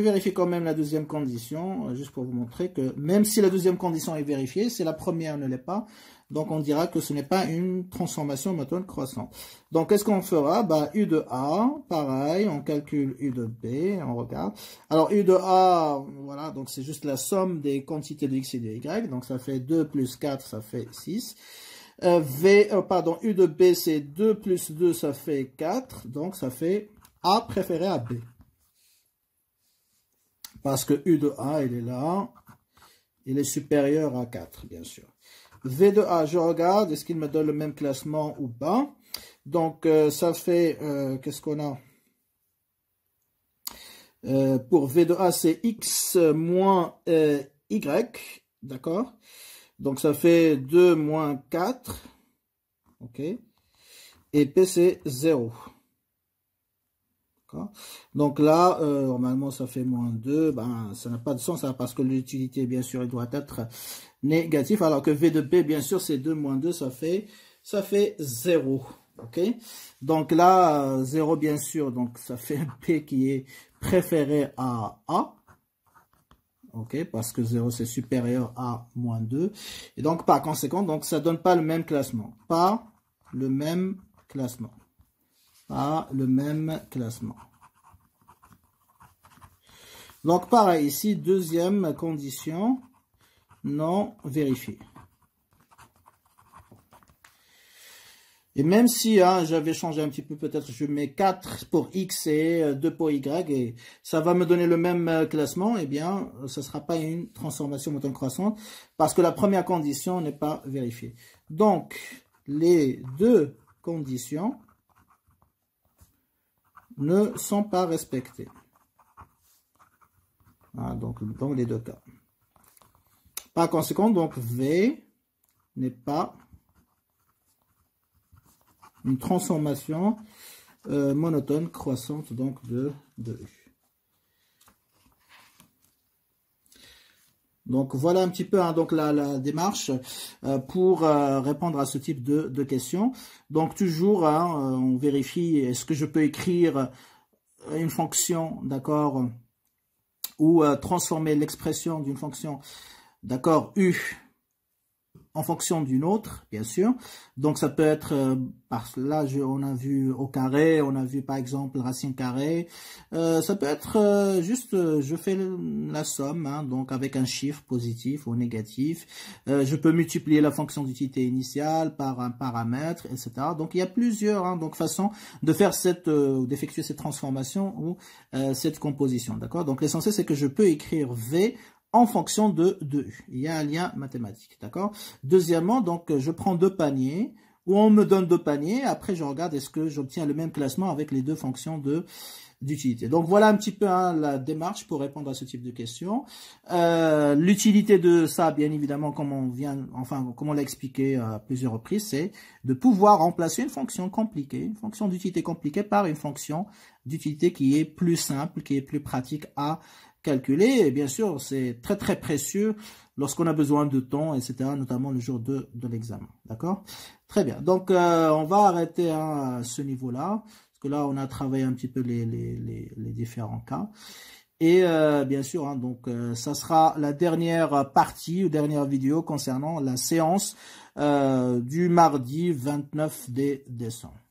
vérifier quand même la deuxième condition, juste pour vous montrer que même si la deuxième condition est vérifiée, si la première ne l'est pas, donc on dira que ce n'est pas une transformation monotone croissante. Donc qu'est-ce qu'on fera? Bah, U de A, pareil, on calcule U de B, on regarde. Alors U de A, voilà, donc c'est juste la somme des quantités de X et de Y, donc ça fait 2 plus 4, ça fait 6. U de B, c'est 2 plus 2, ça fait 4, donc ça fait A préféré à B. Parce que U de A, il est là, il est supérieur à 4, bien sûr. V de A, je regarde, est-ce qu'il me donne le même classement ou pas? Donc, ça fait, qu'est-ce qu'on a? Pour V de A, c'est X moins Y, d'accord? Donc, ça fait 2 moins 4, ok? Et P, c'est 0. Donc là, normalement, ça fait moins 2. Ben, ça n'a pas de sens, hein, parce que l'utilité, bien sûr, elle doit être négative. Alors que V de B, bien sûr, c'est 2 moins 2, ça fait 0. OK? Donc là, 0, bien sûr, donc ça fait un P qui est préféré à A. OK? Parce que 0, c'est supérieur à moins 2. Et donc, par conséquent, donc ça ne donne pas le même classement. Pas le même classement. Pas le même classement. Donc, pareil, ici, deuxième condition, non vérifiée. Et même si j'avais changé un petit peu, peut-être je mets 4 pour X et 2 pour Y, et ça va me donner le même classement, eh bien, ce ne sera pas une transformation monotone croissante, parce que la première condition n'est pas vérifiée. Donc, les deux conditions ne sont pas respectées. Donc les deux cas. Par conséquent, donc V n'est pas une transformation monotone croissante donc de U. Donc voilà un petit peu donc la démarche pour répondre à ce type de questions. Donc toujours on vérifie, est-ce que je peux écrire une fonction, d'accord, ou transformer l'expression d'une fonction, d'accord, U en fonction d'une autre, bien sûr. Donc ça peut être, là on a vu au carré, on a vu par exemple racine carrée. Ça peut être juste, je fais la somme, donc avec un chiffre positif ou négatif. Je peux multiplier la fonction d'utilité initiale par un paramètre, etc. Donc il y a plusieurs donc façons de faire d'effectuer cette transformation ou cette composition, d'accord. Donc l'essentiel c'est que je peux écrire V en fonction de U. Il y a un lien mathématique, d'accord? Deuxièmement, donc, je prends deux paniers, ou on me donne deux paniers, après je regarde est-ce que j'obtiens le même classement avec les deux fonctions d'utilité. Donc voilà un petit peu la démarche pour répondre à ce type de questions. L'utilité de ça, bien évidemment, comme on l'a expliqué à plusieurs reprises, c'est de pouvoir remplacer une fonction compliquée, une fonction d'utilité compliquée par une fonction d'utilité qui est plus simple, qui est plus pratique à calculer. Et bien sûr, c'est très très précieux lorsqu'on a besoin de temps, etc., notamment le jour de l'examen. D'accord? Très bien. Donc, on va arrêter à ce niveau-là, parce que là, on a travaillé un petit peu les différents cas. Et bien sûr, donc ça sera la dernière partie ou dernière vidéo concernant la séance du mardi 29 décembre.